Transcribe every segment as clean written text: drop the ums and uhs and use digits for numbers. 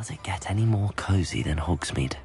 Does it get any more cozy than Hogsmeade?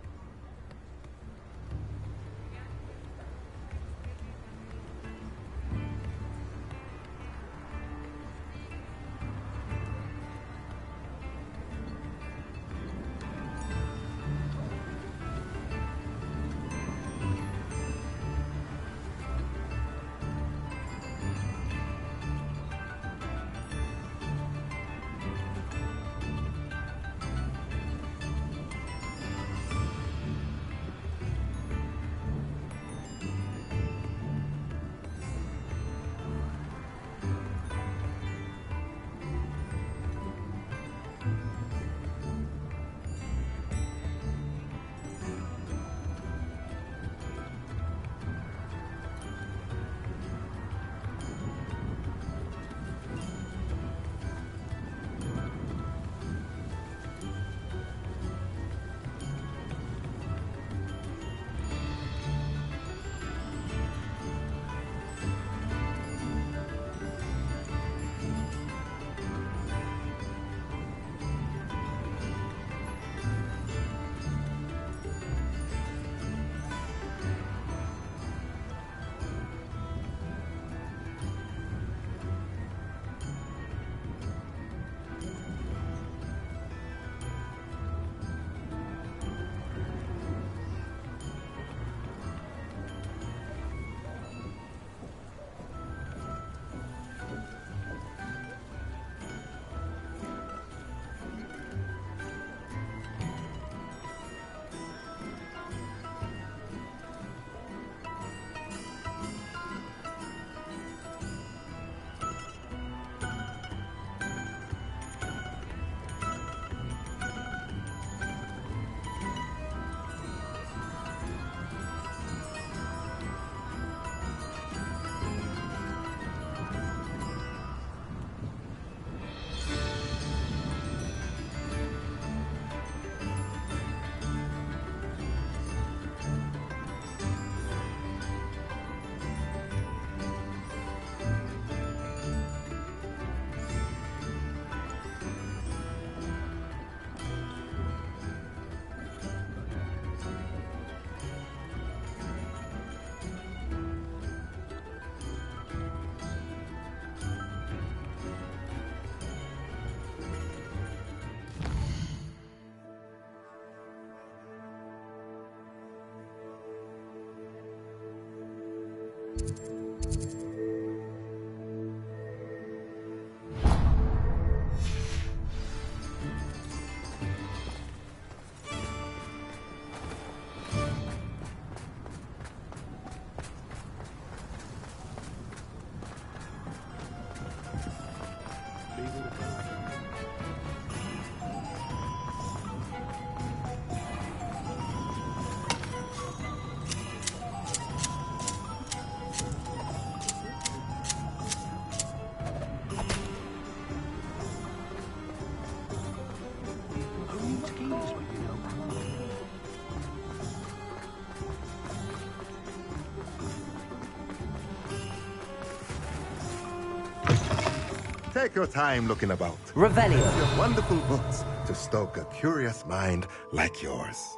Take your time looking about. Revelio. Your wonderful books to stoke a curious mind like yours.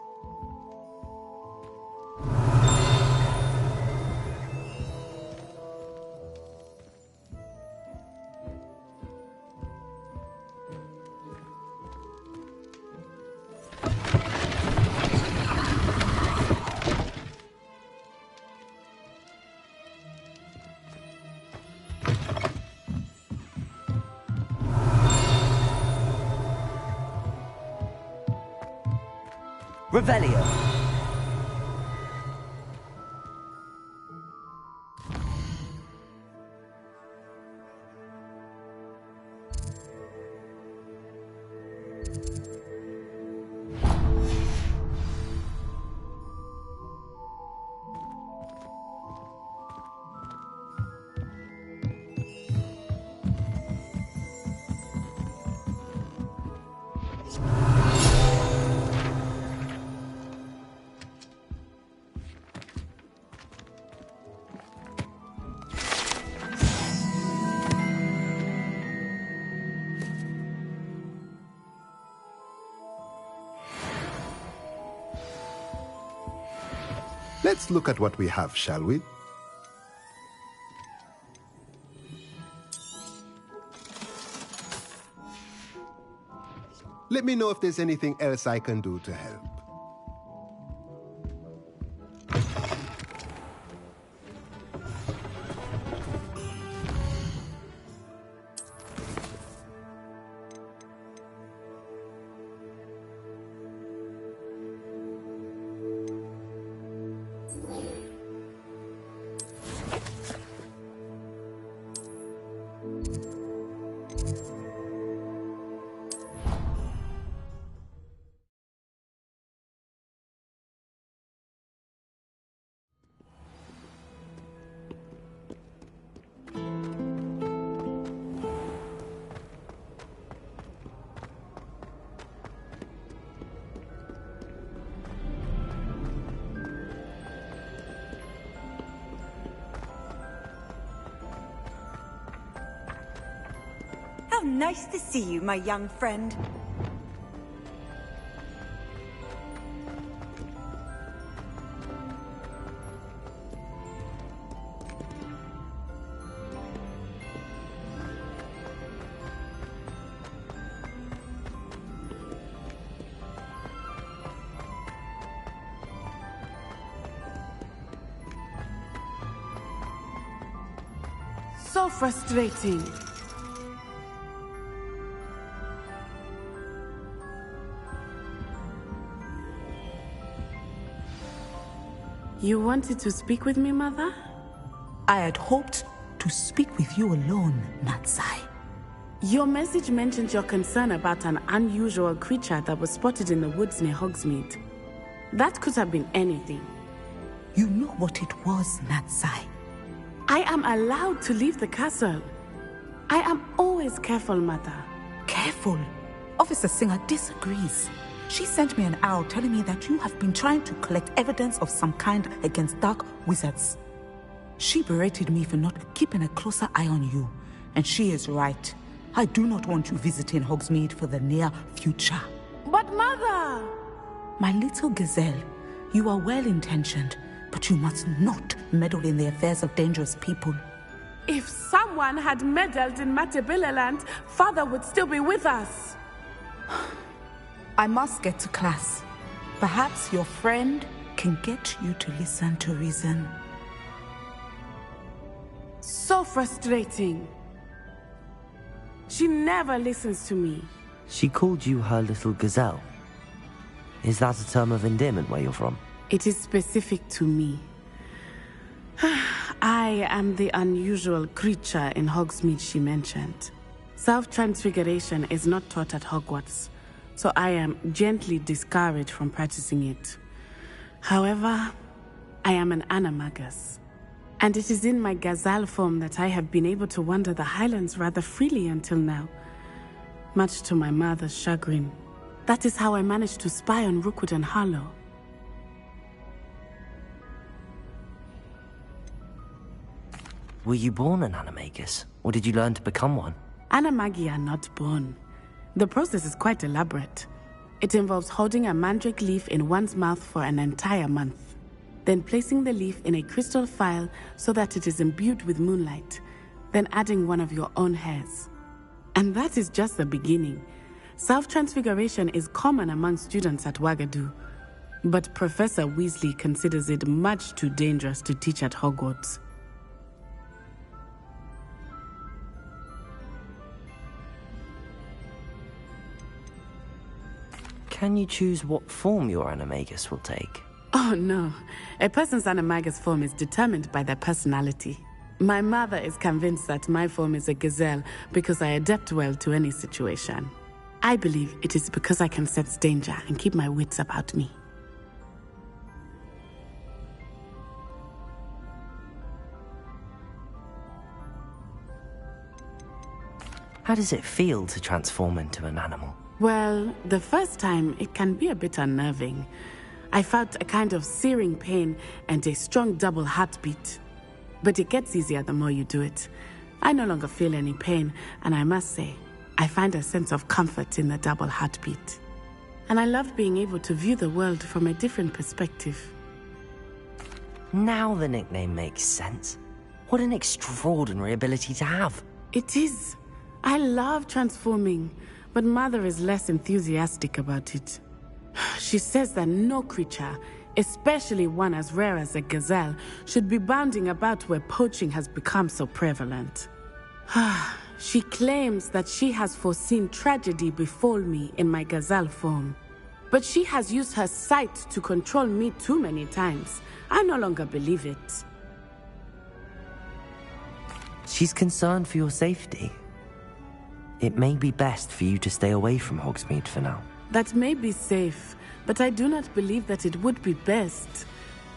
Revelio. Let's look at what we have, shall we? Let me know if there's anything else I can do to help. How nice to see you, my young friend. So frustrating. You wanted to speak with me, Mother? I had hoped to speak with you alone, Natsai. Your message mentioned your concern about an unusual creature that was spotted in the woods near Hogsmeade. That could have been anything. You know what it was, Natsai. I am allowed to leave the castle. I am always careful, Mother. Careful. Officer Singer disagrees. She sent me an arrow telling me that you have been trying to collect evidence of some kind against dark wizards. She berated me for not keeping a closer eye on you, and she is right. I do not want you visiting Hogsmeade for the near future. But Mother! My little gazelle, you are well-intentioned, but you must not meddle in the affairs of dangerous people. If someone had meddled in Matabeleland, Father would still be with us. I must get to class. Perhaps your friend can get you to listen to reason. So frustrating. She never listens to me. She called you her little gazelle. Is that a term of endearment where you're from? It is specific to me. I am the unusual creature in Hogsmeade she mentioned. Self-transfiguration is not taught at Hogwarts, so I am gently discouraged from practicing it. However, I am an animagus, and it is in my gazelle form that I have been able to wander the Highlands rather freely until now, much to my mother's chagrin. That is how I managed to spy on Rookwood and Harlow. Were you born an animagus, or did you learn to become one? Animagi are not born. The process is quite elaborate. It involves holding a mandrake leaf in one's mouth for an entire month, then placing the leaf in a crystal phial so that it is imbued with moonlight, then adding one of your own hairs. And that is just the beginning. Self-transfiguration is common among students at Wagadu, but Professor Weasley considers it much too dangerous to teach at Hogwarts. Can you choose what form your animagus will take? Oh no, a person's animagus form is determined by their personality. My mother is convinced that my form is a gazelle because I adapt well to any situation. I believe it is because I can sense danger and keep my wits about me. How does it feel to transform into an animal? Well, the first time it can be a bit unnerving. I felt a kind of searing pain and a strong double heartbeat. But it gets easier the more you do it. I no longer feel any pain, and I must say, I find a sense of comfort in the double heartbeat. And I loved being able to view the world from a different perspective. Now the nickname makes sense. What an extraordinary ability to have. It is. I love transforming, but Mother is less enthusiastic about it. She says that no creature, especially one as rare as a gazelle, should be bounding about where poaching has become so prevalent. She claims that she has foreseen tragedy befall me in my gazelle form. But she has used her sight to control me too many times. I no longer believe it. She's concerned for your safety. It may be best for you to stay away from Hogsmeade for now. That may be safe, but I do not believe that it would be best.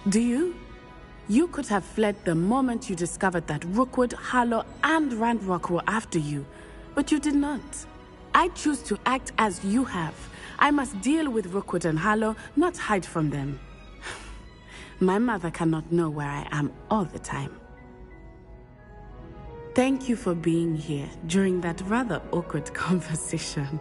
Do you? You could have fled the moment you discovered that Rookwood, Harlow, and Ranrock were after you, but you did not. I choose to act as you have. I must deal with Rookwood and Harlow, not hide from them. My mother cannot know where I am all the time. Thank you for being here during that rather awkward conversation.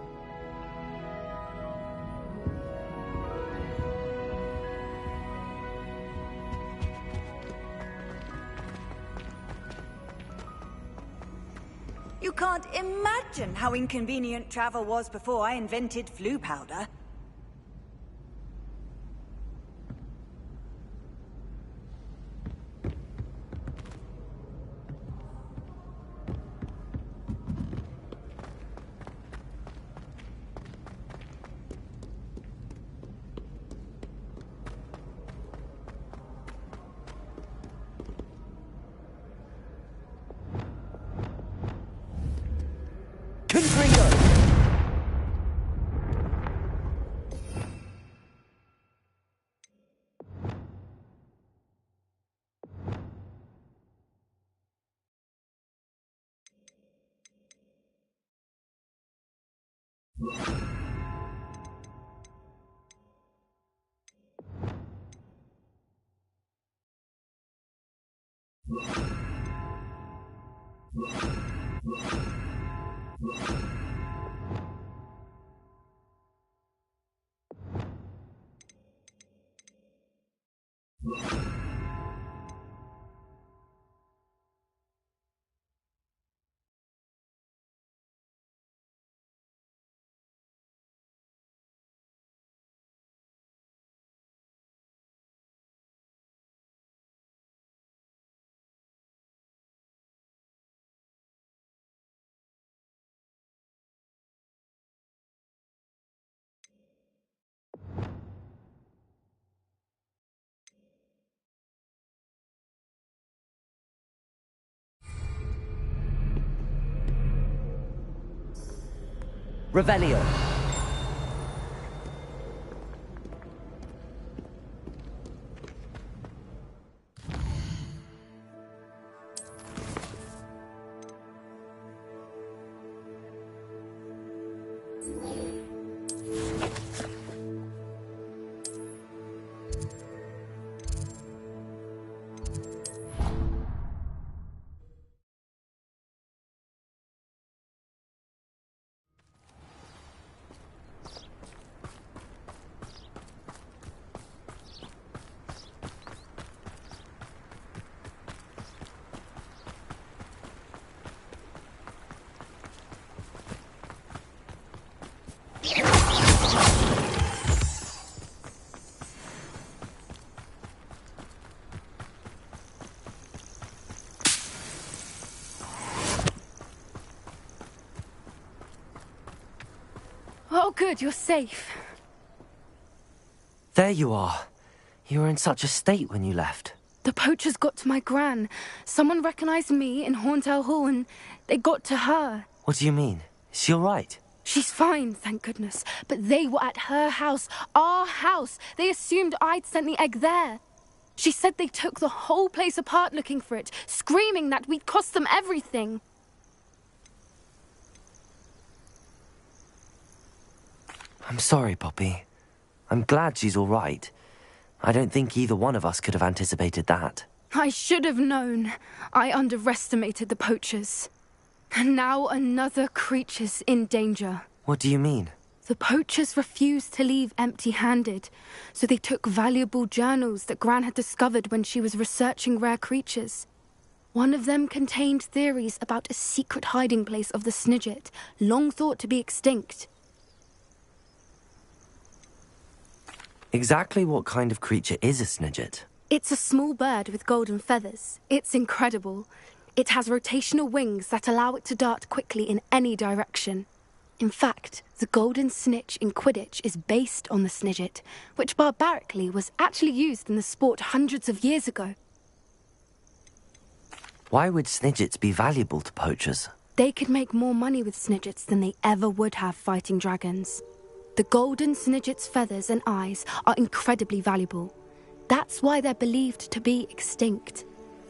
You can't imagine how inconvenient travel was before I invented flu powder. Revelio. Oh, good, you're safe. There you are. You were in such a state when you left. The poachers got to my gran. Someone recognized me in Horndale Hall and they got to her. What do you mean? Is she all right? She's fine, thank goodness. But they were at her house, our house. They assumed I'd sent the egg there. She said they took the whole place apart looking for it, screaming that we'd cost them everything. I'm sorry, Poppy. I'm glad she's all right. I don't think either one of us could have anticipated that. I should have known. I underestimated the poachers. And now another creature's in danger. What do you mean? The poachers refused to leave empty-handed, so they took valuable journals that Gran had discovered when she was researching rare creatures. One of them contained theories about a secret hiding place of the Snidget, long thought to be extinct. Exactly what kind of creature is a Snidget? It's a small bird with golden feathers. It's incredible. It has rotational wings that allow it to dart quickly in any direction. In fact, the golden snitch in Quidditch is based on the Snidget, which barbarically was actually used in the sport hundreds of years ago. Why would Snidgets be valuable to poachers? They could make more money with Snidgets than they ever would have fighting dragons. The golden Snidget's feathers and eyes are incredibly valuable. That's why they're believed to be extinct.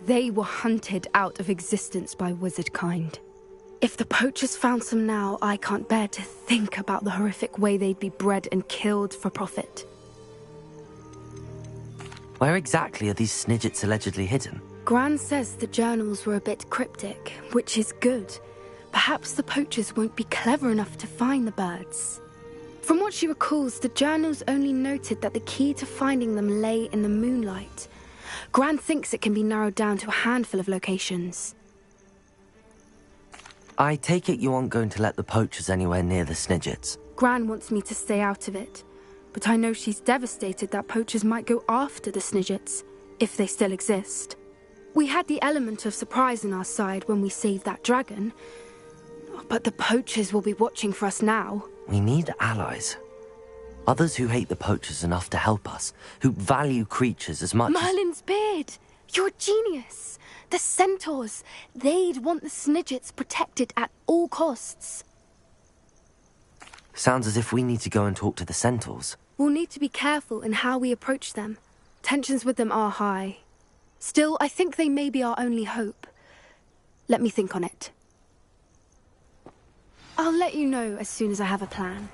They were hunted out of existence by wizard kind. If the poachers found some now, I can't bear to think about the horrific way they'd be bred and killed for profit. Where exactly are these Snidgets allegedly hidden? Gran says the journals were a bit cryptic, which is good. Perhaps the poachers won't be clever enough to find the birds. From what she recalls, the journals only noted that the key to finding them lay in the moonlight. Gran thinks it can be narrowed down to a handful of locations. I take it you aren't going to let the poachers anywhere near the Snidgets. Gran wants me to stay out of it, but I know she's devastated that poachers might go after the Snidgets, if they still exist. We had the element of surprise on our side when we saved that dragon, but the poachers will be watching for us now. We need allies. Others who hate the poachers enough to help us, who value creatures as much Merlin's beard! You're a genius! The centaurs! They'd want the Snidgets protected at all costs. Sounds as if we need to go and talk to the centaurs. We'll need to be careful in how we approach them. Tensions with them are high. Still, I think they may be our only hope. Let me think on it. I'll let you know as soon as I have a plan.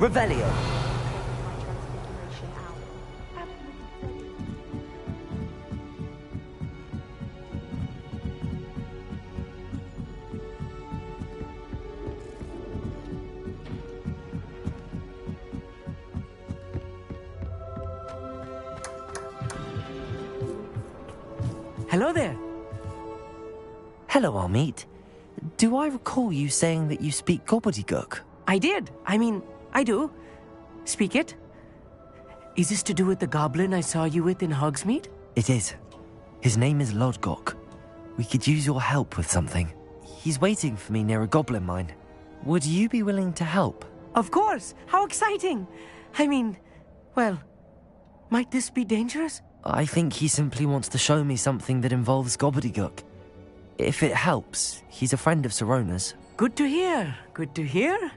Revelio! Hello there. Hello, Armeet. Do I recall you saying that you speak gobbledygook? I did. I mean, I do. Speak it. Is this to do with the goblin I saw you with in Hogsmeade? It is. His name is Lodgok. We could use your help with something. He's waiting for me near a goblin mine. Would you be willing to help? Of course. How exciting. I mean, well, might this be dangerous? I think he simply wants to show me something that involves gobbledygook. If it helps, he's a friend of Sirona's. Good to hear. Good to hear.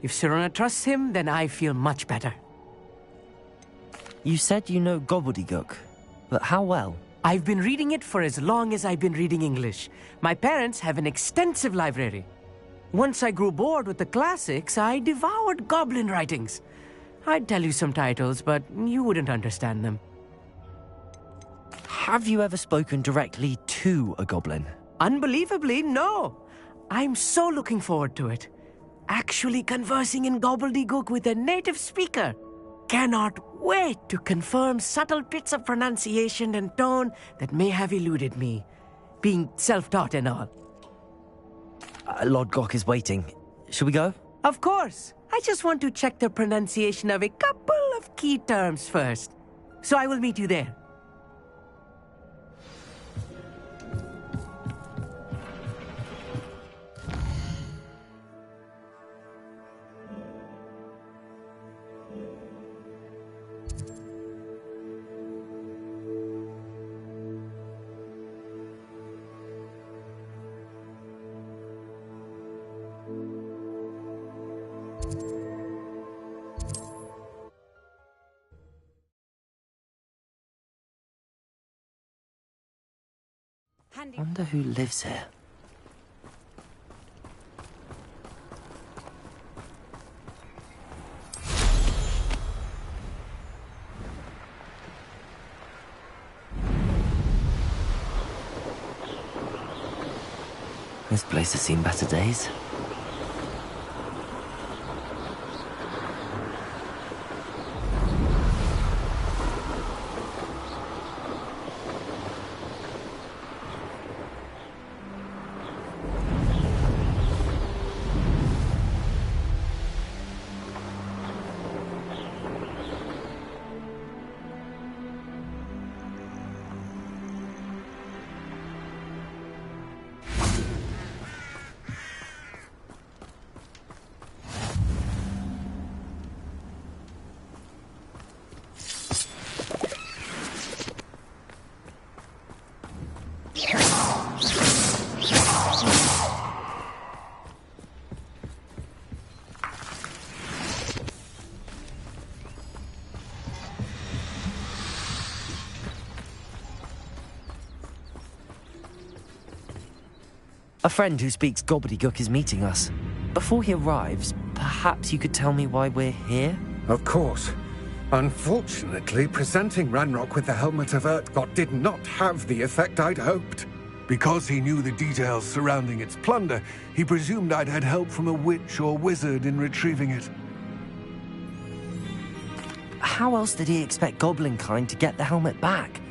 If Sirona trusts him, then I feel much better. You said you know gobbledygook, but how well? I've been reading it for as long as I've been reading English. My parents have an extensive library. Once I grew bored with the classics, I devoured goblin writings. I'd tell you some titles, but you wouldn't understand them. Have you ever spoken directly to a goblin? Unbelievably, no. I'm so looking forward to it. Actually conversing in gobbledygook with a native speaker. Cannot wait to confirm subtle bits of pronunciation and tone that may have eluded me, being self-taught and all. Lodgok is waiting. Shall we go? Of course. I just want to check the pronunciation of a couple of key terms first. So I will meet you there. Wonder who lives here. This place has seen better days. A friend who speaks gobbledygook is meeting us. Before he arrives, perhaps you could tell me why we're here? Of course. Unfortunately, presenting Ranrock with the Helmet of Urtkot did not have the effect I'd hoped. Because he knew the details surrounding its plunder, he presumed I'd had help from a witch or wizard in retrieving it. How else did he expect Goblinkind to get the helmet back?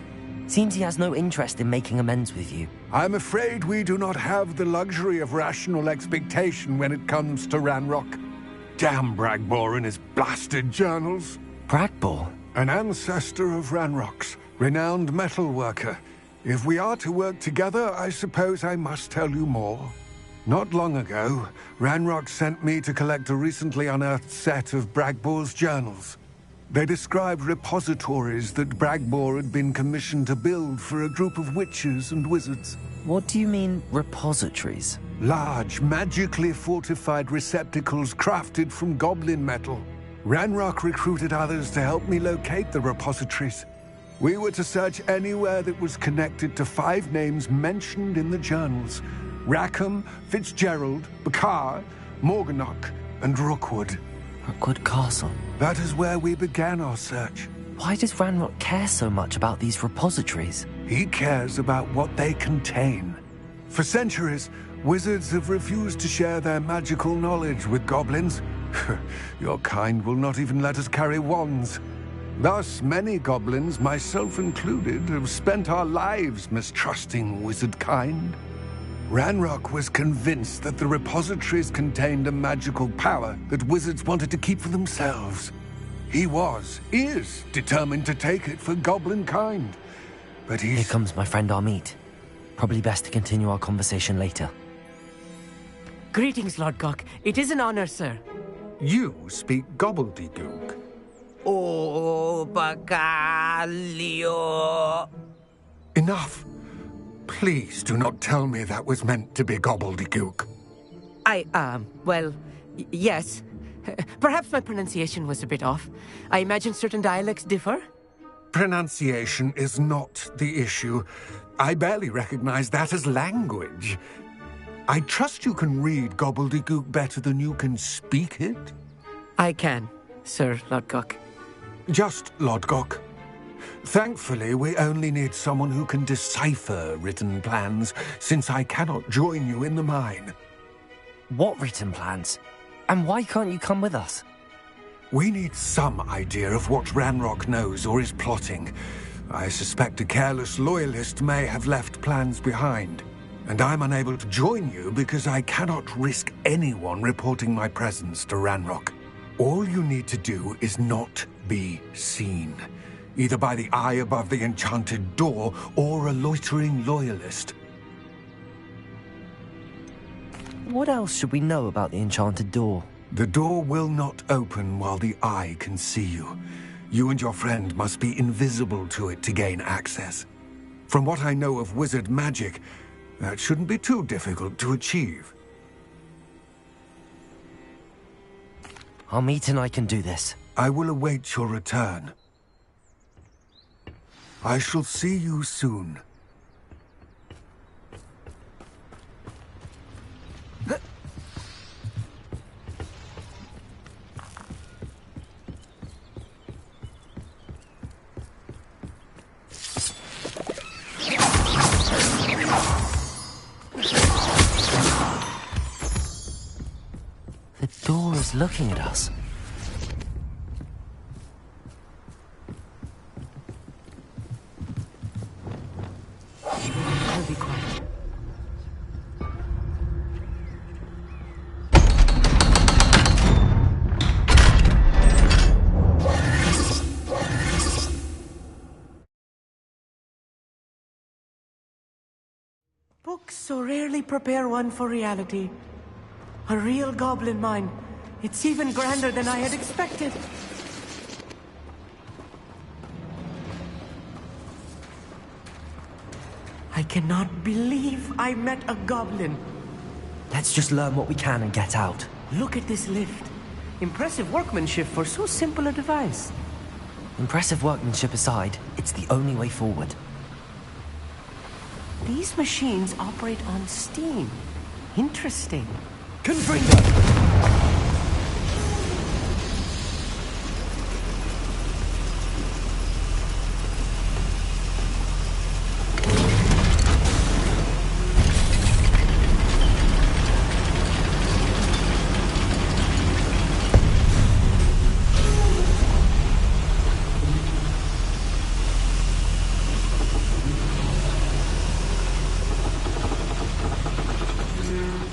Seems he has no interest in making amends with you. I'm afraid we do not have the luxury of rational expectation when it comes to Ranrock. Damn Bragbor and his blasted journals. Bragbor? An ancestor of Ranrock's, renowned metal worker. If we are to work together, I suppose I must tell you more. Not long ago, Ranrock sent me to collect a recently unearthed set of Bragbor's journals. They described repositories that Bragbor had been commissioned to build for a group of witches and wizards. What do you mean, repositories? Large, magically fortified receptacles crafted from goblin metal. Ranrock recruited others to help me locate the repositories. We were to search anywhere that was connected to 5 names mentioned in the journals: Rackham, Fitzgerald, Bakar, Morganach, and Rookwood. Rookwood Castle. That is where we began our search. Why does Ranrock care so much about these repositories? He cares about what they contain. For centuries, wizards have refused to share their magical knowledge with goblins. Your kind will not even let us carry wands. Thus, many goblins, myself included, have spent our lives mistrusting wizard kind. Ranrock was convinced that the repositories contained a magical power that wizards wanted to keep for themselves. He is determined to take it for goblin kind. But Here comes my friend Amit. Probably best to continue our conversation later. Greetings, Lord Gok. It is an honor, sir. You speak gobbledygook. Oh, Bagalio. Enough. Please do not tell me that was meant to be gobbledygook. Well, yes. Perhaps my pronunciation was a bit off. I imagine certain dialects differ? Pronunciation is not the issue. I barely recognize that as language. I trust you can read gobbledygook better than you can speak it? I can, Sir Lodgok. Just Lodgok. Thankfully, we only need someone who can decipher written plans, since I cannot join you in the mine. What written plans? And why can't you come with us? We need some idea of what Ranrock knows or is plotting. I suspect a careless loyalist may have left plans behind. And I'm unable to join you because I cannot risk anyone reporting my presence to Ranrock. All you need to do is not be seen, either by the eye above the enchanted door or a loitering loyalist. What else should we know about the enchanted door? The door will not open while the eye can see you. You and your friend must be invisible to it to gain access. From what I know of wizard magic, that shouldn't be too difficult to achieve. Amit and I can do this. I will await your return. I shall see you soon. The door is looking at us. I'll be quiet. Books so rarely prepare one for reality. A real goblin mine. It's even grander than I had expected. I cannot believe I met a goblin. Let's just learn what we can and get out. Look at this lift. Impressive workmanship for so simple a device. Impressive workmanship aside, it's the only way forward. These machines operate on steam. Interesting. Confringo!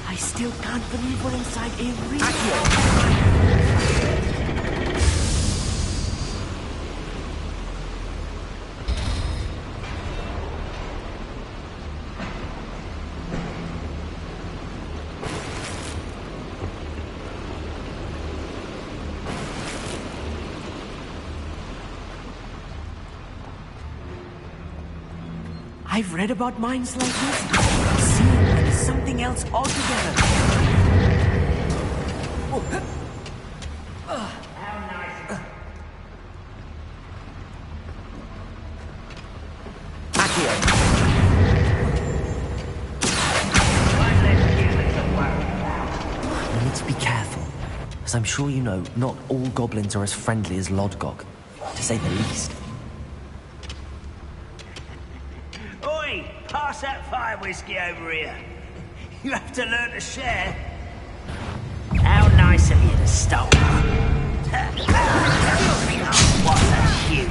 I still can't believe we're inside a real... I've read about mines like this. Seeing one is something else altogether. We need to be careful. As I'm sure you know, not all goblins are as friendly as Lodgok, to say the least. Oi! Pass that fire whiskey over here. You have to learn to share. How nice of you to stop. What a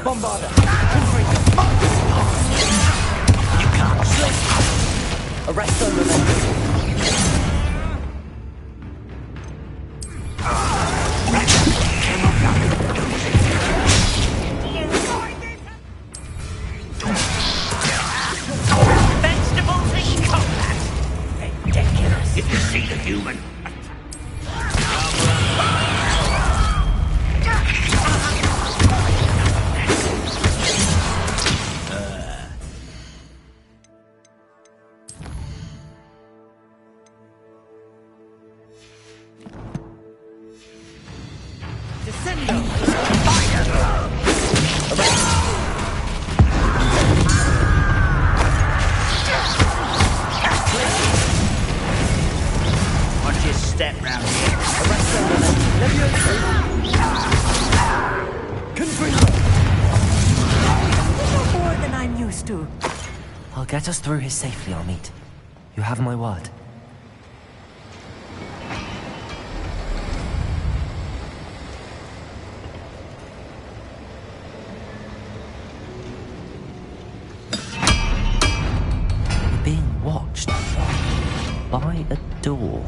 Bombarder! You can't slip! Arrest on the Vegetables in combat! Ridiculous! Did you see the human? Watch your step round here. More than I'm used to. I'll get us through here safely, Amit. You have my word. We're being watched by a door.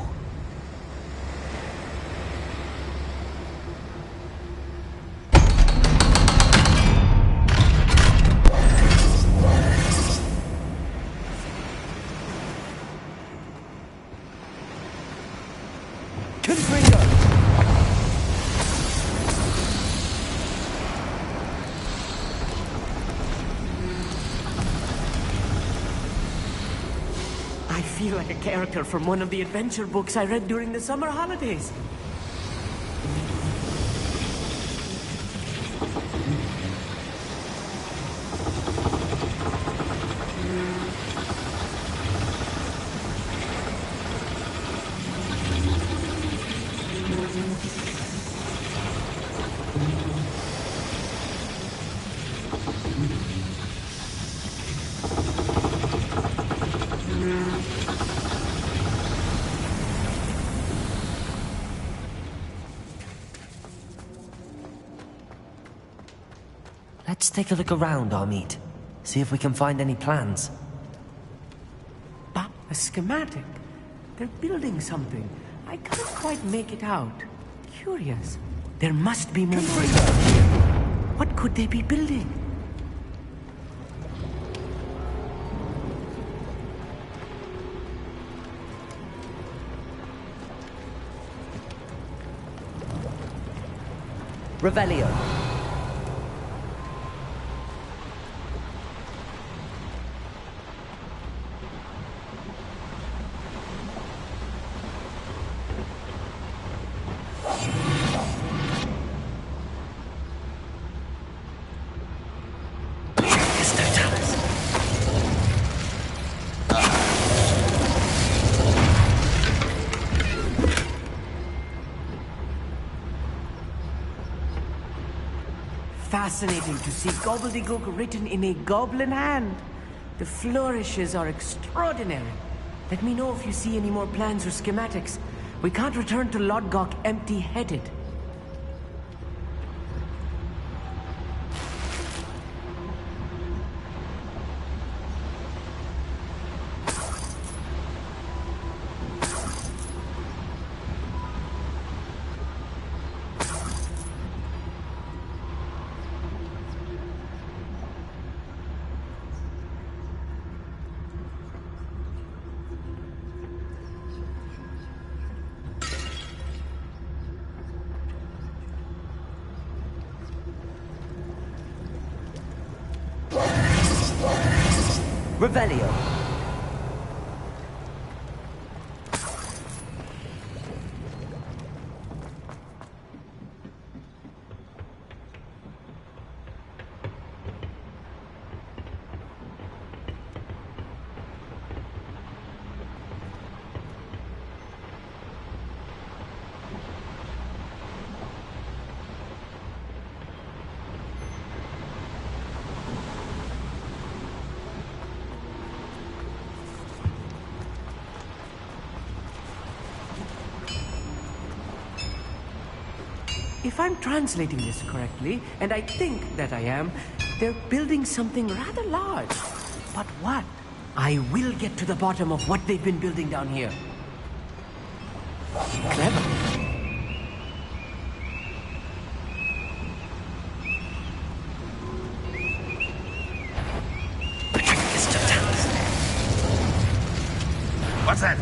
I feel like a character from one of the adventure books I read during the summer holidays. Let's take a look around, Amit. See if we can find any plans. But a schematic. They're building something. I can't quite make it out. Curious. There must be more. What could they be building? Revelio. Fascinating to see gobbledygook written in a goblin hand. The flourishes are extraordinary. Let me know if you see any more plans or schematics. We can't return to Lodgok empty-headed. Revelio. If I'm translating this correctly, and I think that I am, they're building something rather large. But what? I will get to the bottom of what they've been building down here. Clever. What's that?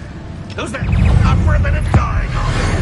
Who's that? Not for a minute dying on it.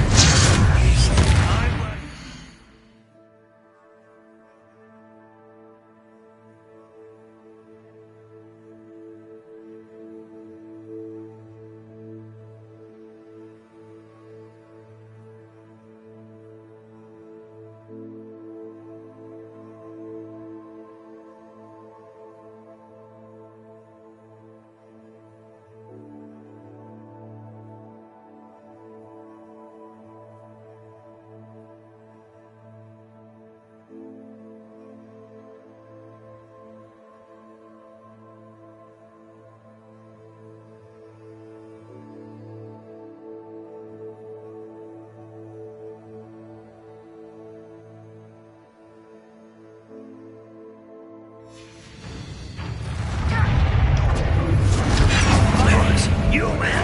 You man!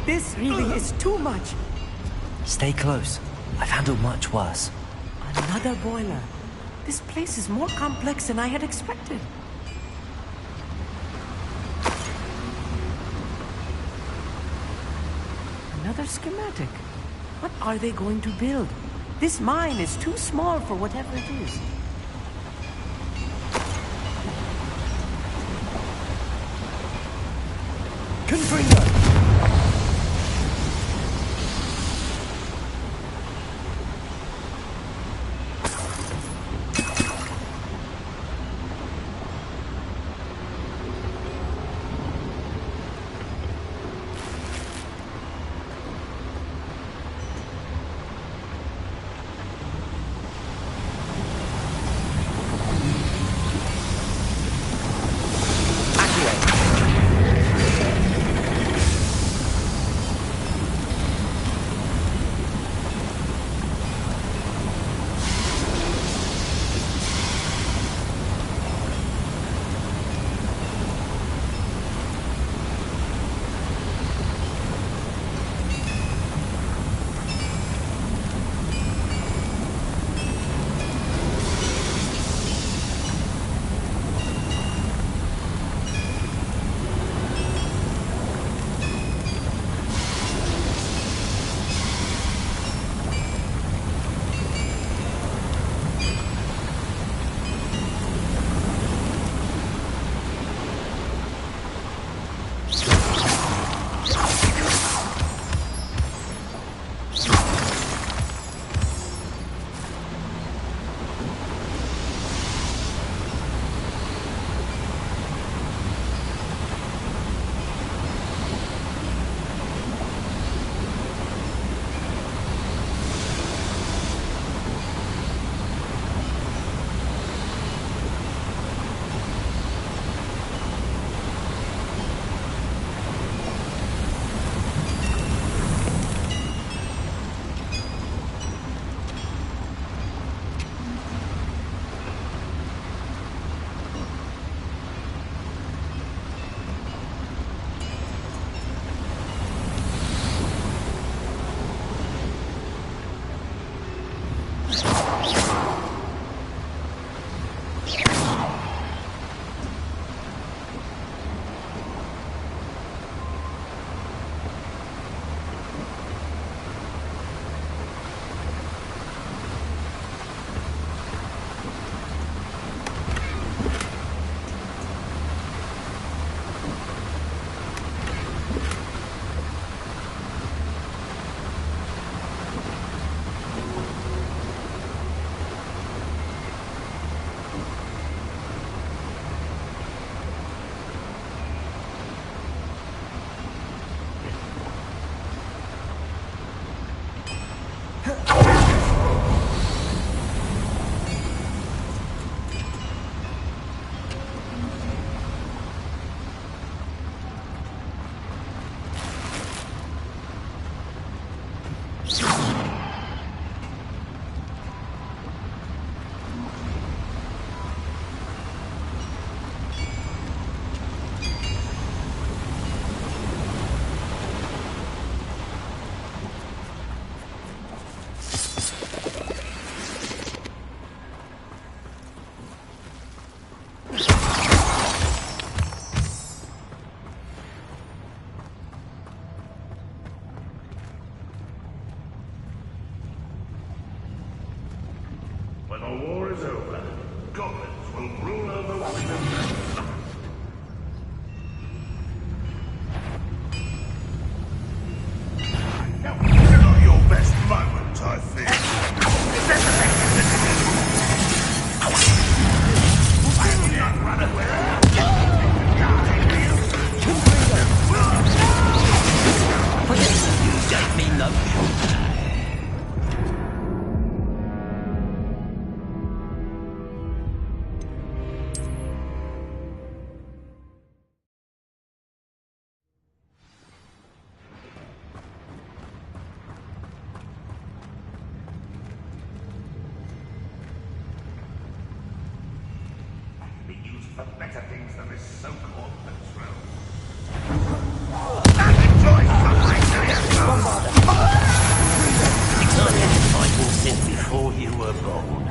This really is too much. Stay close. I've handled much worse. Another boiler. This place is more complex than I had expected. Another schematic. What are they going to build? This mine is too small for whatever it is. Confringo! greater things than this so-called patrol. And enjoy something, I walked in before you were born.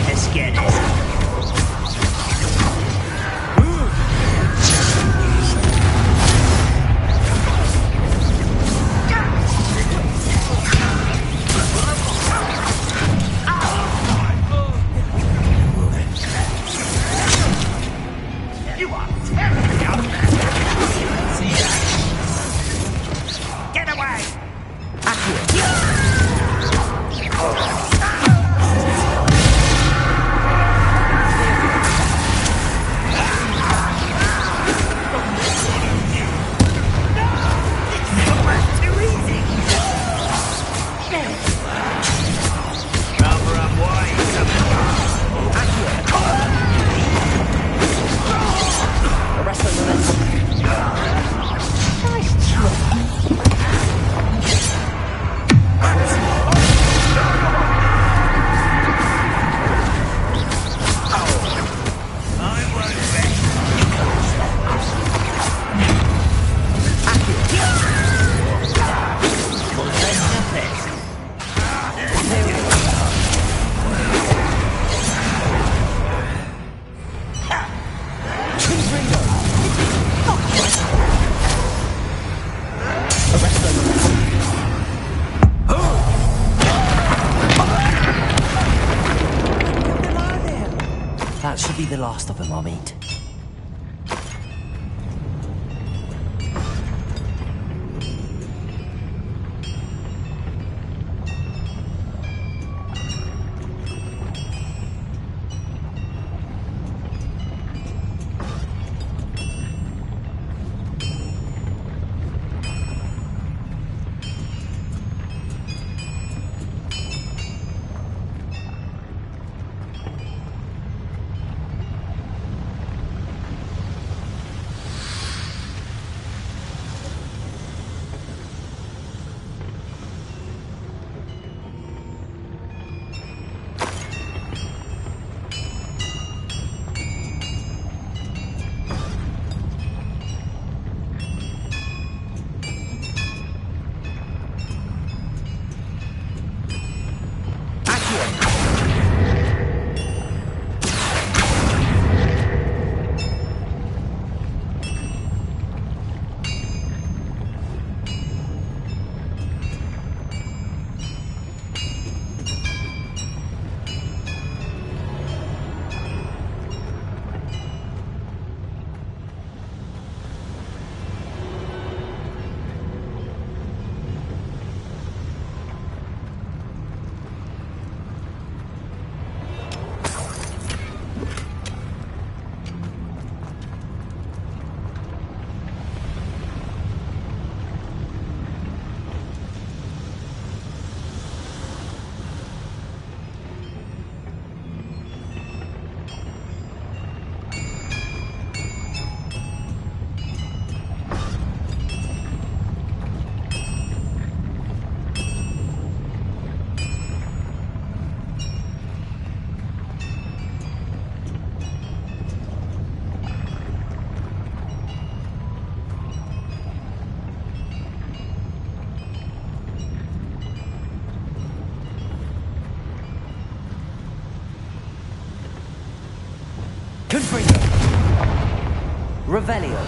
Let's get it. You are terribly out there. See that? Get away! That should be the last of them I'll meet. Confringo. Revelio.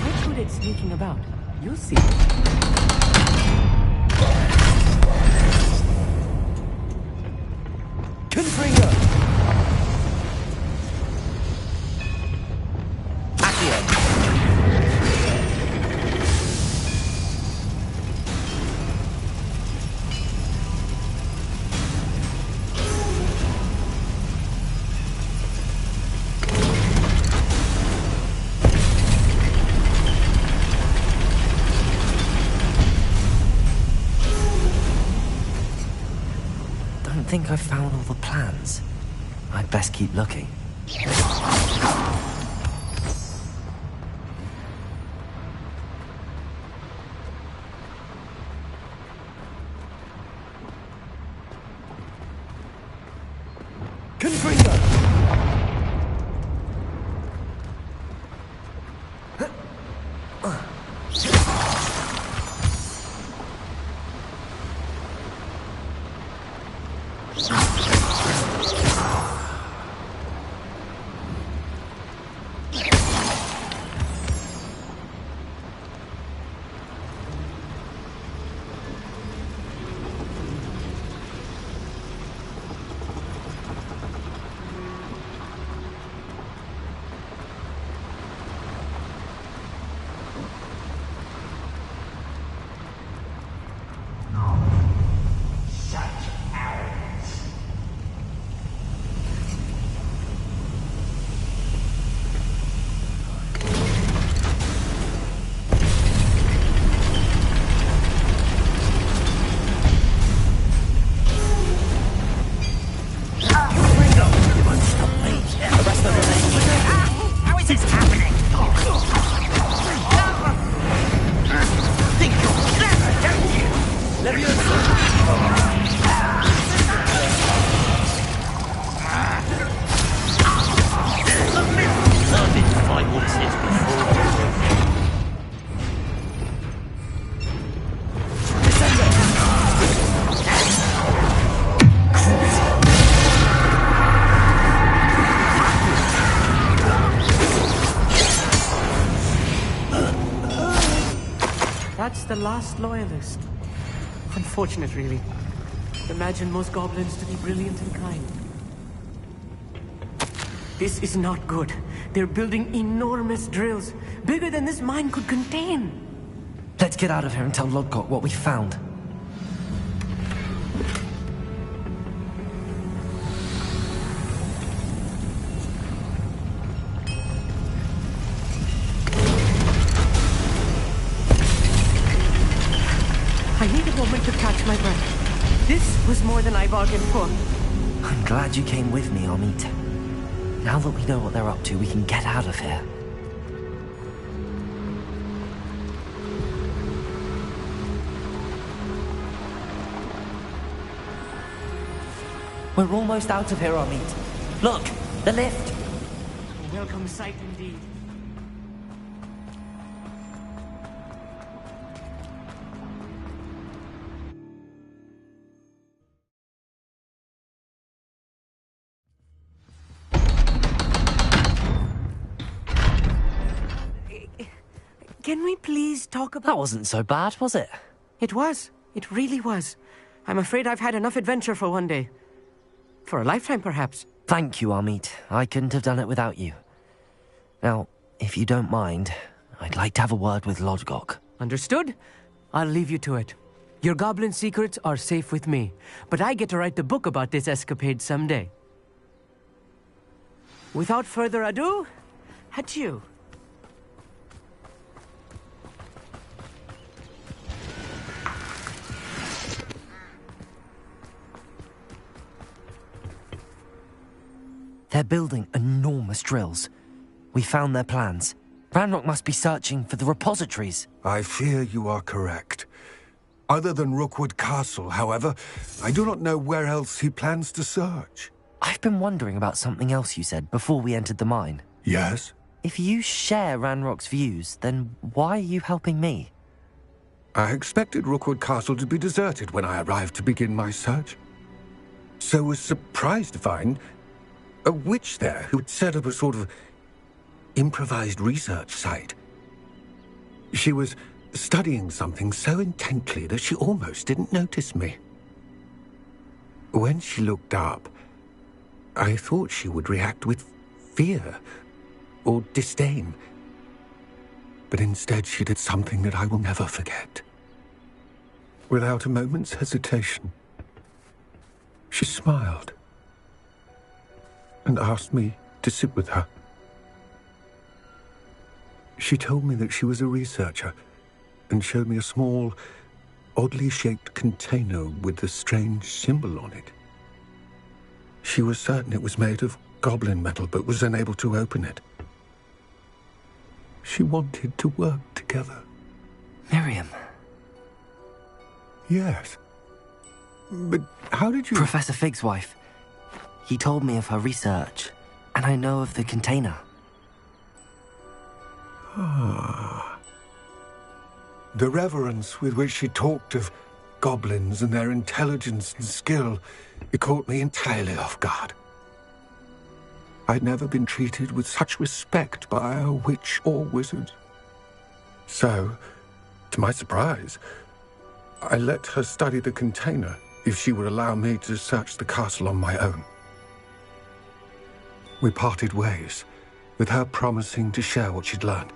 Quite good at sneaking about. You'll see. Confringo. Accio. Don't think I've found all the plans. I'd best keep looking. Confringo! That's the last loyalist. Unfortunate, really. Imagine most goblins to be brilliant and kind. This is not good. They're building enormous drills, bigger than this mine could contain. Let's get out of here and tell Lodgok what we found. I need a moment to catch my breath. This was more than I bargained for. I'm glad you came with me, Amit. Now that we know what they're up to, we can get out of here. We're almost out of here, Amit. Look, the lift. A welcome sight indeed. Can we please talk about... That wasn't so bad, was it? It was. It really was. I'm afraid I've had enough adventure for one day. For a lifetime, perhaps. Thank you, Amit. I couldn't have done it without you. Now, if you don't mind, I'd like to have a word with Lodgok. Understood? I'll leave you to it. Your goblin secrets are safe with me, but I get to write the book about this escapade someday. Without further ado, adieu. They're building enormous drills. We found their plans. Ranrock must be searching for the repositories. I fear you are correct. Other than Rookwood Castle, however, I do not know where else he plans to search. I've been wondering about something else you said before we entered the mine. Yes? If you share Ranrock's views, then why are you helping me? I expected Rookwood Castle to be deserted when I arrived to begin my search. So was surprised to find a witch there who had set up a sort of improvised research site. She was studying something so intently that she almost didn't notice me. When she looked up, I thought she would react with fear or disdain. But instead she did something that I will never forget. Without a moment's hesitation, she smiled and asked me to sit with her. She told me that she was a researcher and showed me a small, oddly shaped container with a strange symbol on it. She was certain it was made of goblin metal, but was unable to open it. She wanted to work together. Miriam. Yes. But how did you... Professor Fig's wife. He told me of her research, and I know of the container. Ah. The reverence with which she talked of goblins and their intelligence and skill, it caught me entirely off guard. I'd never been treated with such respect by a witch or wizard. So, to my surprise, I let her study the container if she would allow me to search the castle on my own. We parted ways, with her promising to share what she'd learned.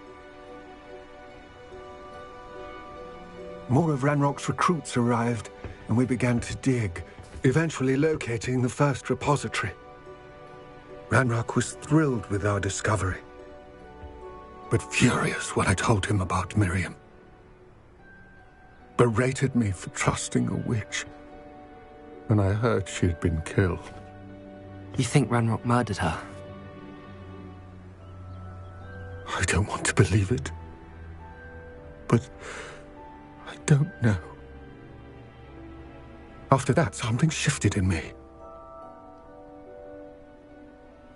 More of Ranrock's recruits arrived, and we began to dig, eventually locating the first repository. Ranrock was thrilled with our discovery, but furious when I told him about Miriam. Berated me for trusting a witch when I heard she had been killed. You think Ranrock murdered her? I don't want to believe it, but I don't know. After that, something shifted in me.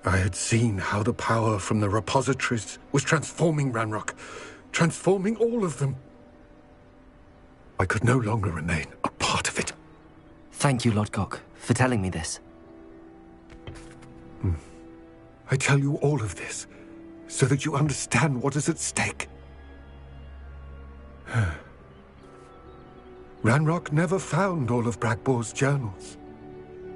I had seen how the power from the repositories was transforming Ranrock, transforming all of them. I could no longer remain a part of it. Thank you, Lodgok, for telling me this. I tell you all of this so that you understand what is at stake. Ranrock never found all of Bragbor's journals,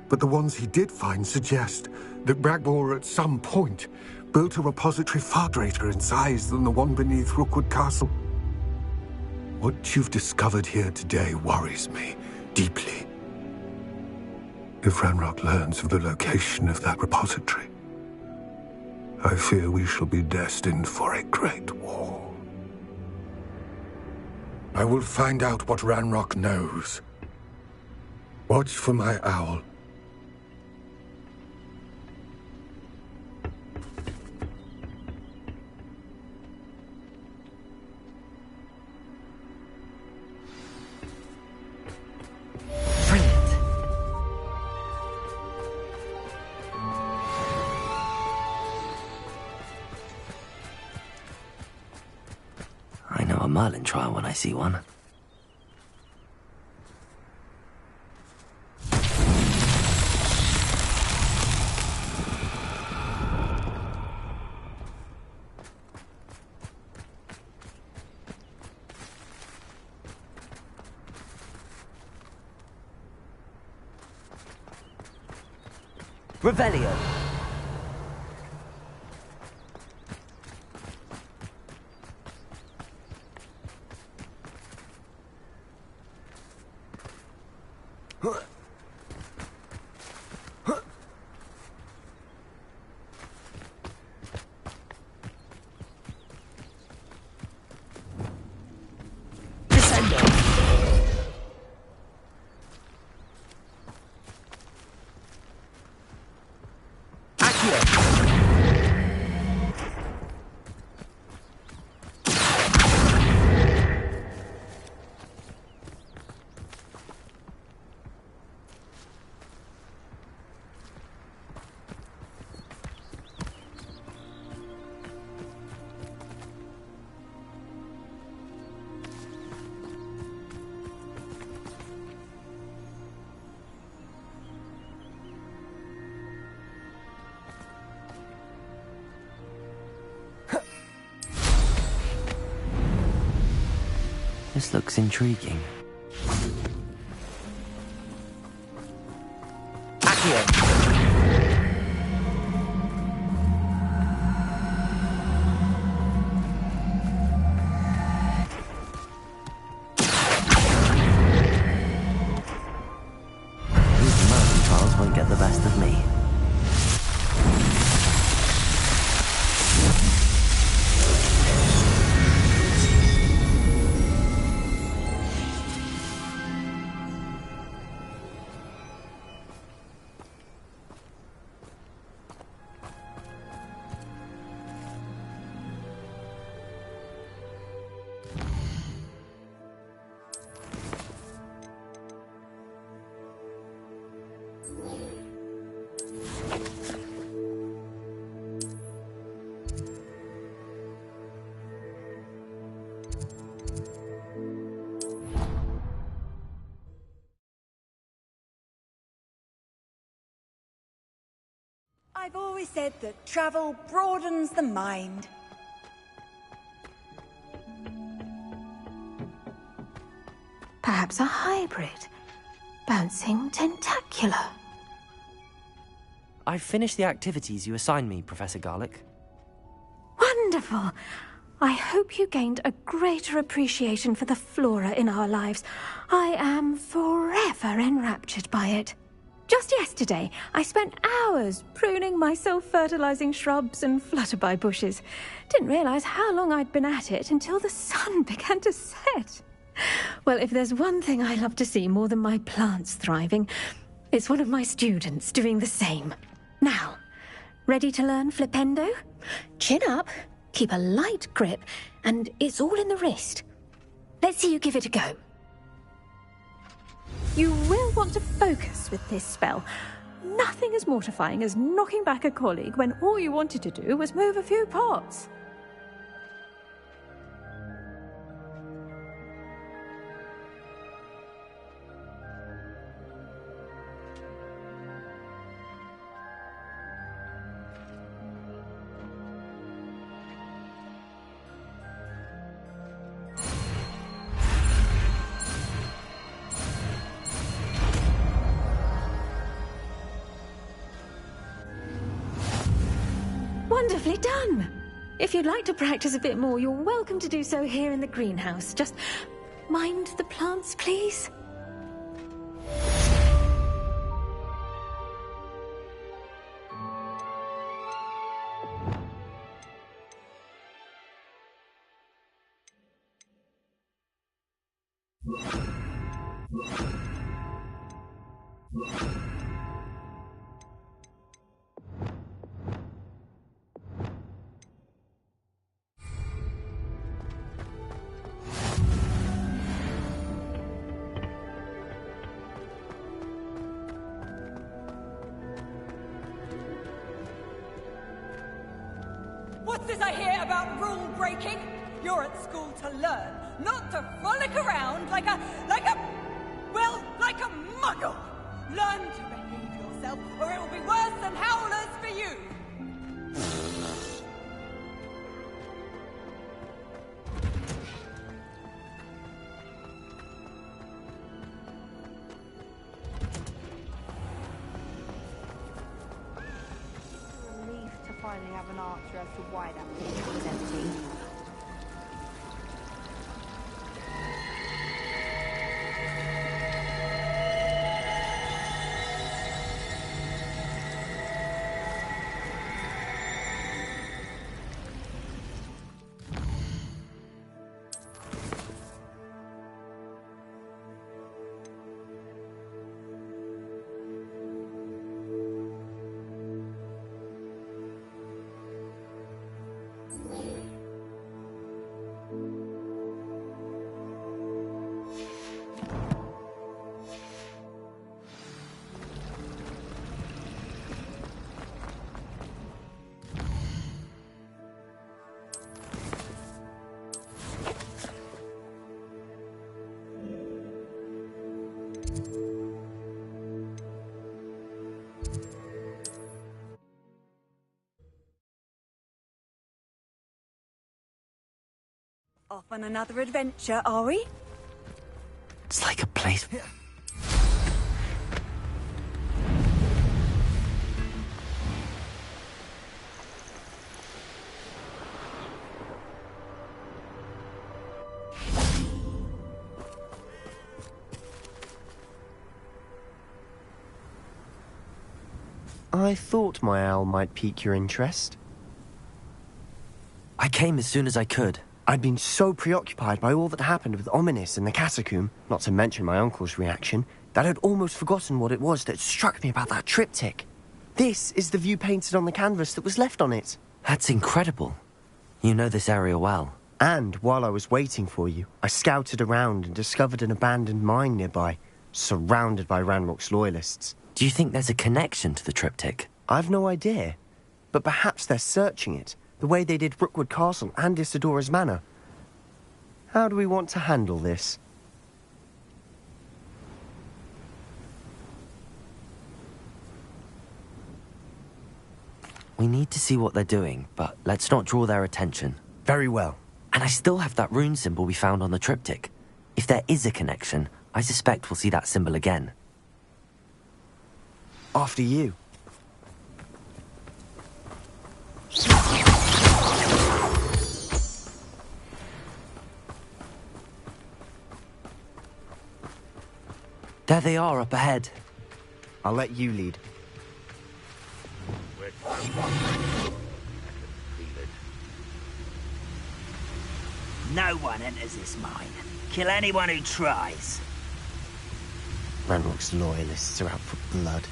but the ones he did find suggest that Bragbor at some point built a repository far greater in size than the one beneath Rookwood Castle. What you've discovered here today worries me deeply. If Ranrock learns of the location of that repository, I fear we shall be destined for a great war. I will find out what Ranrock knows. Watch for my owl. Brilliant. I know a Merlin trial when I see one. Revelio. This looks intriguing. Accio! These mountain trials won't get the best of me. I've always said that travel broadens the mind. Perhaps a hybrid. Bouncing tentacular. I've finished the activities you assigned me, Professor Garlick. Wonderful! I hope you gained a greater appreciation for the flora in our lives. I am forever enraptured by it. Just yesterday, I spent hours pruning my self-fertilizing shrubs and flutterby bushes. Didn't realize how long I'd been at it until the sun began to set. Well, if there's one thing I love to see more than my plants thriving, it's one of my students doing the same. Now, ready to learn flipendo? Chin up, keep a light grip, and it's all in the wrist. Let's see you give it a go. You will want to focus with this spell. Nothing as mortifying as knocking back a colleague when all you wanted to do was move a few pots. Wonderfully done! If you'd like to practice a bit more, you're welcome to do so here in the greenhouse. Just mind the plants, please. What's this I hear about rule breaking? You're at school to learn, not to frolic around like a muggle. Learn to behave yourself, or it will be worse than howlers for you. To finally have an answer as to why that pit was empty. Off on another adventure, are we? It's like a place... I thought my owl might pique your interest. I came as soon as I could. I'd been so preoccupied by all that happened with Ominis and the catacomb, not to mention my uncle's reaction, that I'd almost forgotten what it was that struck me about that triptych. This is the view painted on the canvas that was left on it. That's incredible. You know this area well. And while I was waiting for you, I scouted around and discovered an abandoned mine nearby, surrounded by Ranrock's loyalists. Do you think there's a connection to the triptych? I've no idea, but perhaps they're searching it, the way they did Brookwood Castle and Isidora's Manor. How do we want to handle this? We need to see what they're doing, but let's not draw their attention. Very well. And I still have that rune symbol we found on the triptych. If there is a connection, I suspect we'll see that symbol again. After you. There they are, up ahead. I'll let you lead. No one enters this mine. Kill anyone who tries. Ranrock's loyalists are out for blood.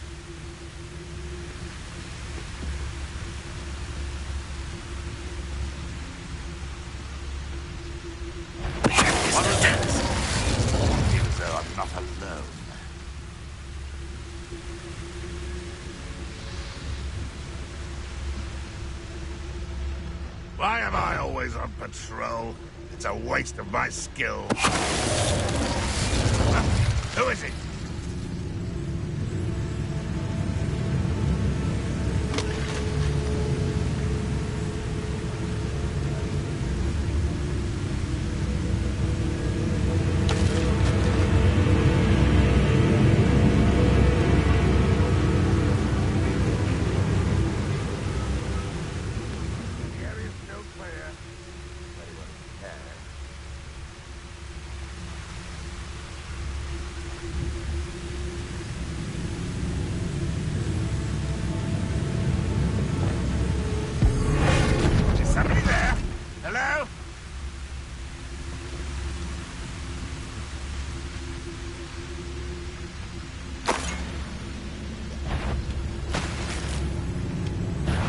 Seems though I'm not alone. Why am I always on patrol? It's a waste of my skill. Who is it?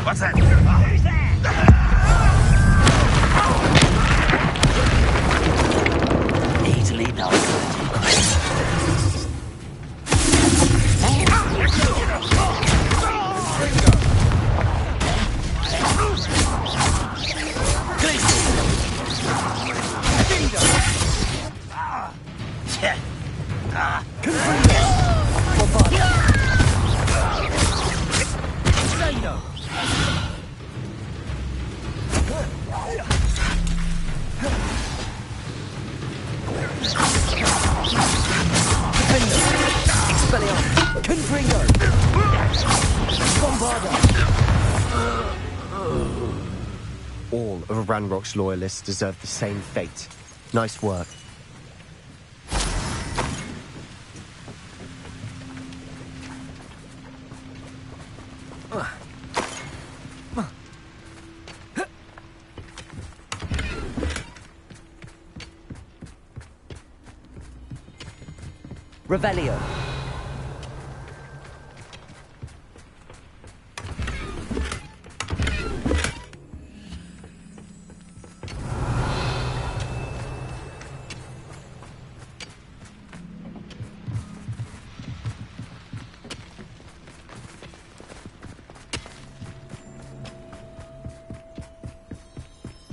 What's that? Who's there? Easily done. All of Ranrock's loyalists deserve the same fate. Nice work. Revelio.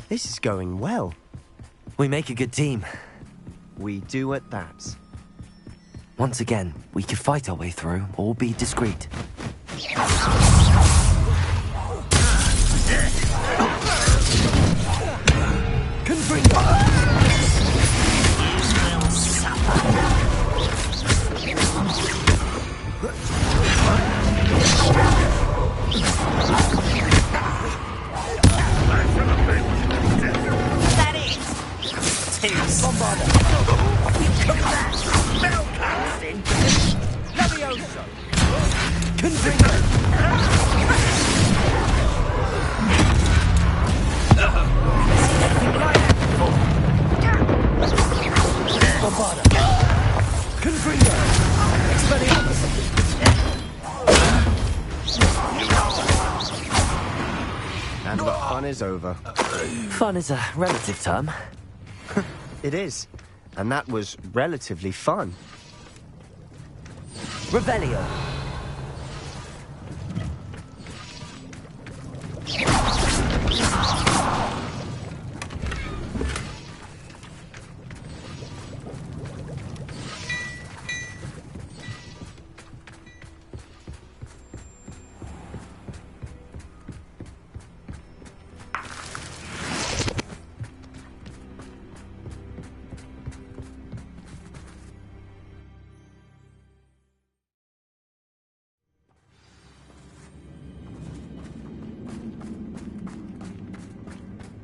This is going well. We make a good team. We do at that. Once again, we could fight our way through or be discreet. You will suffer. That is! Two Bombarder! Look at that! Spell casting! Levioso! Confringo! Bombarder! Confringo! Expelliarmus! And the fun is over. Fun is a relative term. It is. And that was relatively fun. Revelio.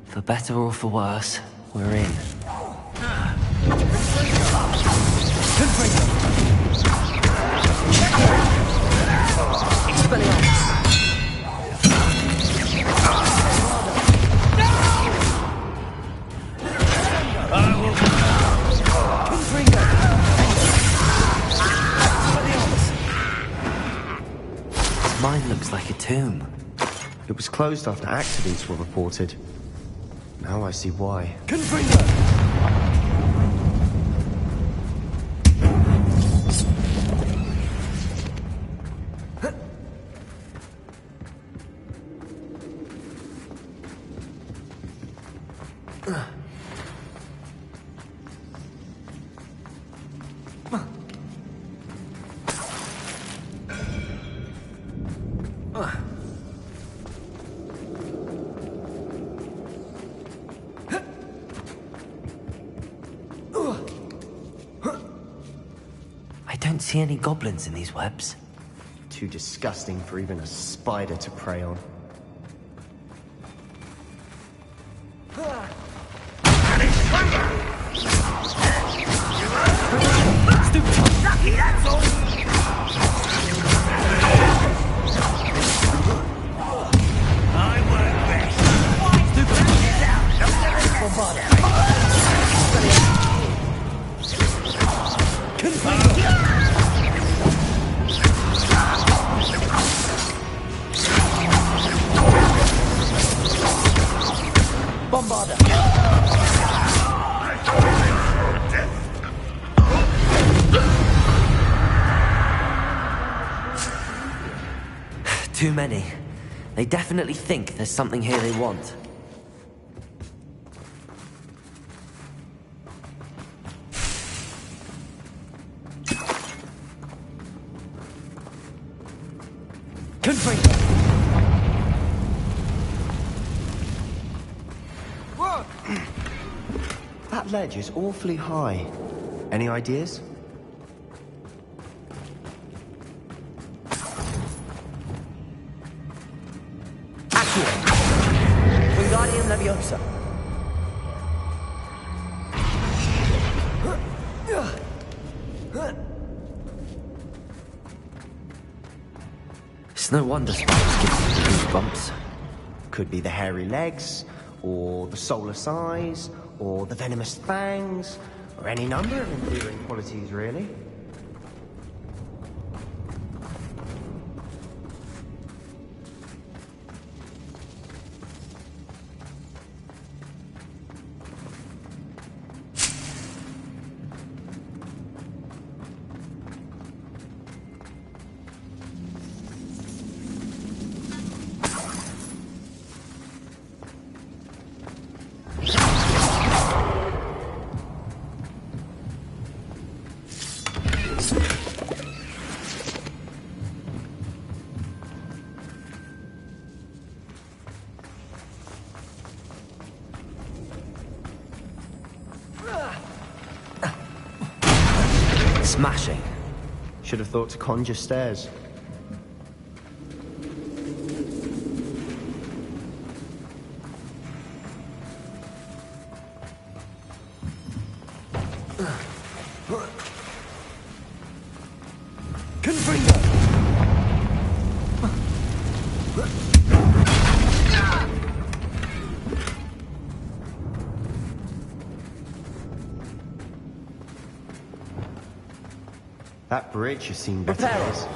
For better or for worse, we're in. Mine looks like a tomb. It was closed after accidents were reported. Now I see why. I don't see any goblins in these webs. Too disgusting for even a spider to prey on. Lucky, that's all! I work best. Stupid out. Bombarder. Bombarder. Too many. They definitely think there's something here they want. That ledge is awfully high. Any ideas? Wingardium Leviosa. It's no wonder spiders give me goosebumps. Could be the hairy legs, or the soulless eyes, or the venomous fangs, or any number of endearing qualities, really. Smashing. Should have thought to conjure stairs. That bridge has seen better days.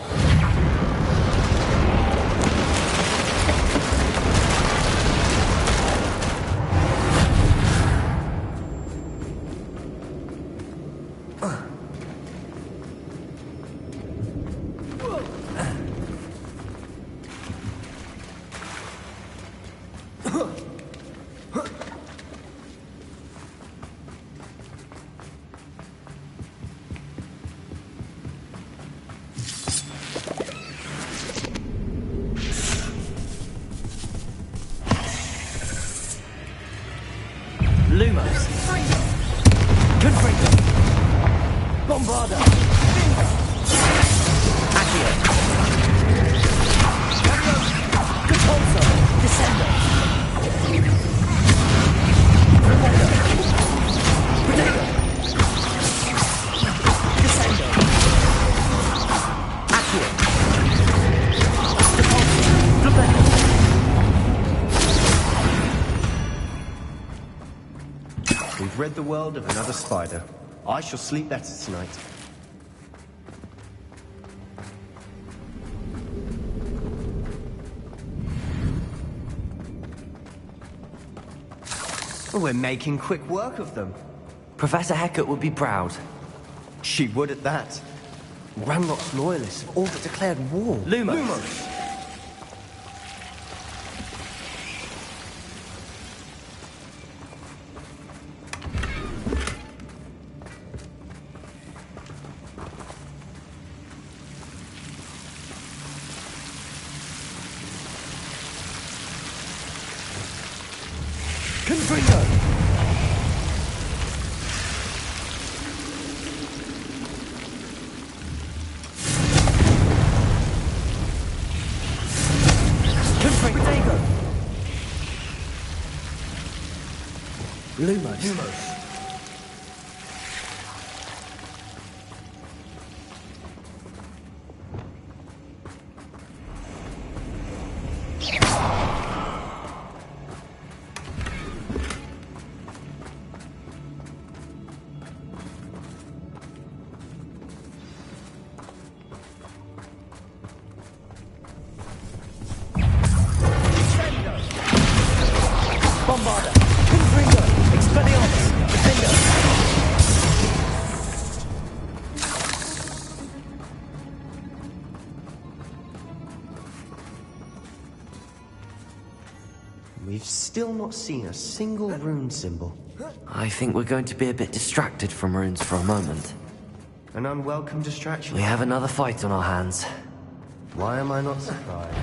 Lumos. Confringo. Bombarda. Accio. Catolso. Descendo. Protego. Descendo. Accio. Catolso. Protego. We've rid the world of another spider. I shall sleep better tonight. We're making quick work of them. Professor Hecat would be proud. She would at that. Ranrock's loyalists have all but declared war. Lumos. Confringo! Confringo! Lumos. Bombarda! Confringo! Expelliarmus! Defender! We've still not seen a single rune symbol. I think we're going to be a bit distracted from runes for a moment. An unwelcome distraction. We have another fight on our hands. Why am I not surprised?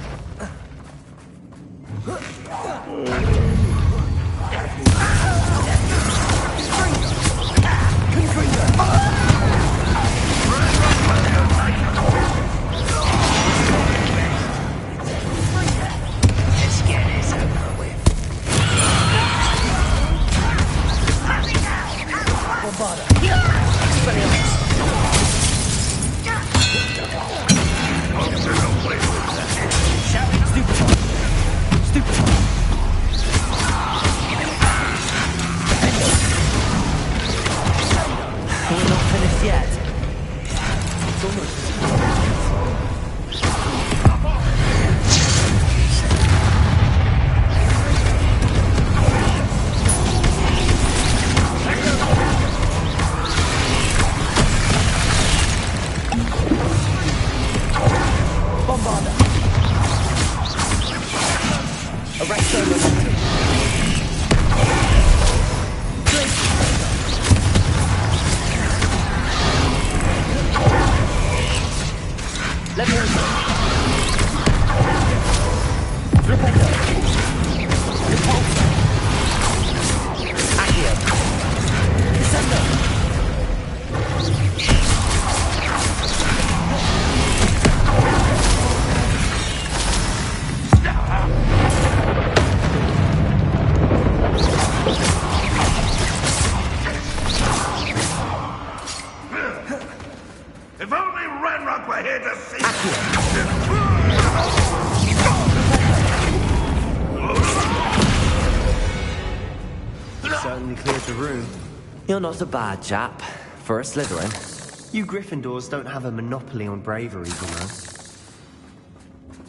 You're not a bad chap for a Slytherin. You Gryffindors don't have a monopoly on bravery, you know.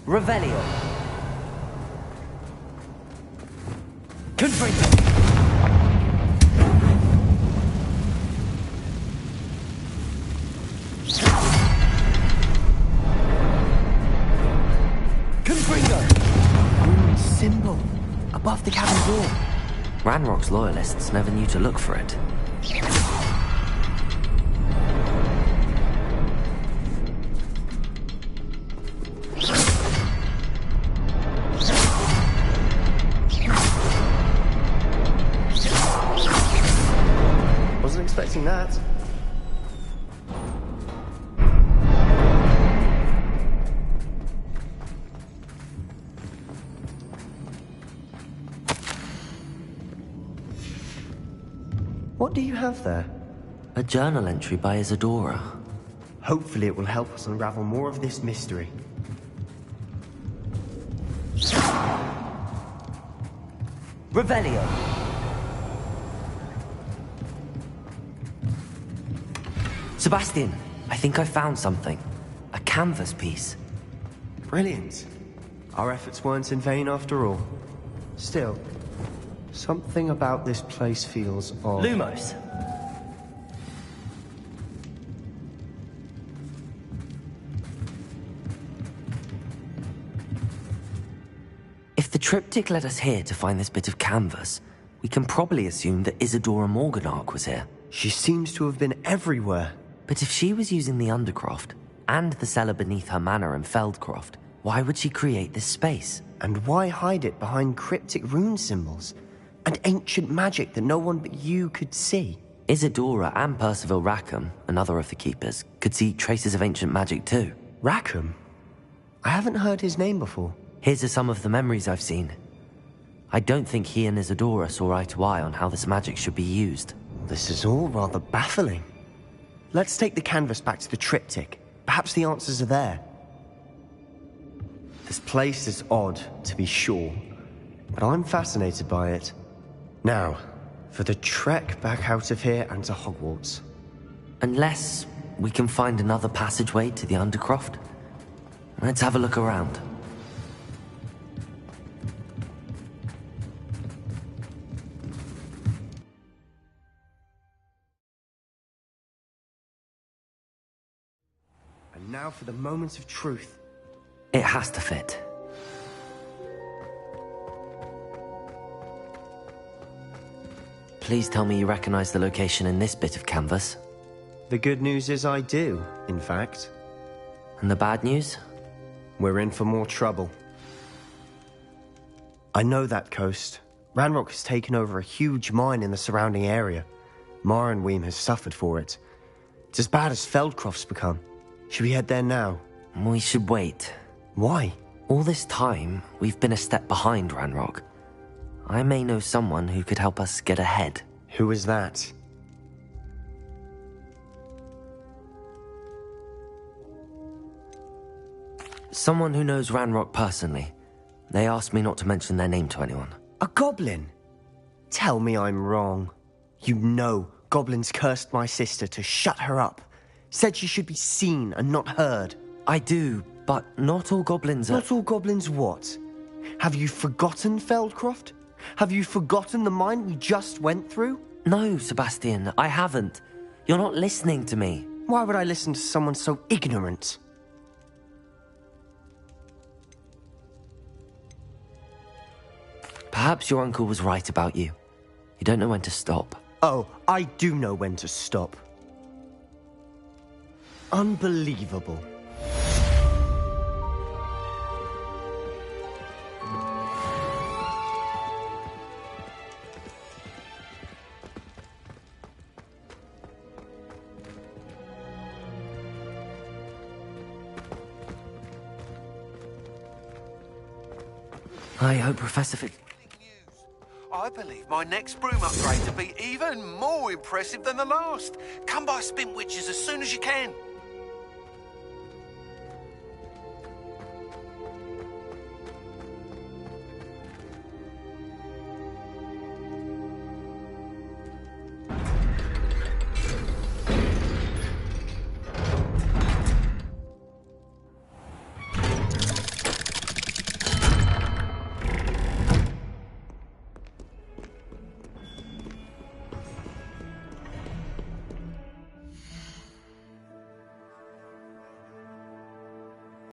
Revelio. Confringo. Confringo! Symbol. Above the cabin door. Ranrock's loyalists never knew to look for it. Wasn't expecting that. What do you have there? A journal entry by Isadora. Hopefully it will help us unravel more of this mystery. Revelio. Sebastian, I think I found something. A canvas piece. Brilliant. Our efforts weren't in vain after all. Still, something about this place feels odd. Lumos. If the triptych led us here to find this bit of canvas, we can probably assume that Isadora Morganach was here. She seems to have been everywhere. But if she was using the Undercroft, and the cellar beneath her manor in Feldcroft, why would she create this space? And why hide it behind cryptic rune symbols? And ancient magic that no one but you could see? Isadora and Percival Rackham, another of the Keepers, could see traces of ancient magic too. Rackham? I haven't heard his name before. Here's some of the memories I've seen. I don't think he and Isadora saw eye to eye on how this magic should be used. This is all rather baffling. Let's take the canvas back to the triptych. Perhaps the answers are there. This place is odd, to be sure, but I'm fascinated by it. Now, for the trek back out of here and to Hogwarts. Unless we can find another passageway to the Undercroft. Let's have a look around. And now for the moment of truth. It has to fit. Please tell me you recognize the location in this bit of canvas. The good news is I do, in fact. And the bad news? We're in for more trouble. I know that coast. Ranrock has taken over a huge mine in the surrounding area. Marrenweem has suffered for it. It's as bad as Feldcroft's become. Should we head there now? We should wait. Why? All this time, we've been a step behind Ranrock. I may know someone who could help us get ahead. Who is that? Someone who knows Ranrock personally. They asked me not to mention their name to anyone. A goblin? Tell me I'm wrong. You know goblins cursed my sister to shut her up. Said she should be seen and not heard. I do, but not all goblins are... Not all goblins what? Have you forgotten Feldcroft? Have you forgotten the mine we just went through? No, Sebastian, I haven't. You're not listening to me. Why would I listen to someone so ignorant? Perhaps your uncle was right about you. You don't know when to stop. Oh, I do know when to stop. Unbelievable. I hope Professor I believe my next broom upgrade to be even more impressive than the last. Come by Spintwitches as soon as you can.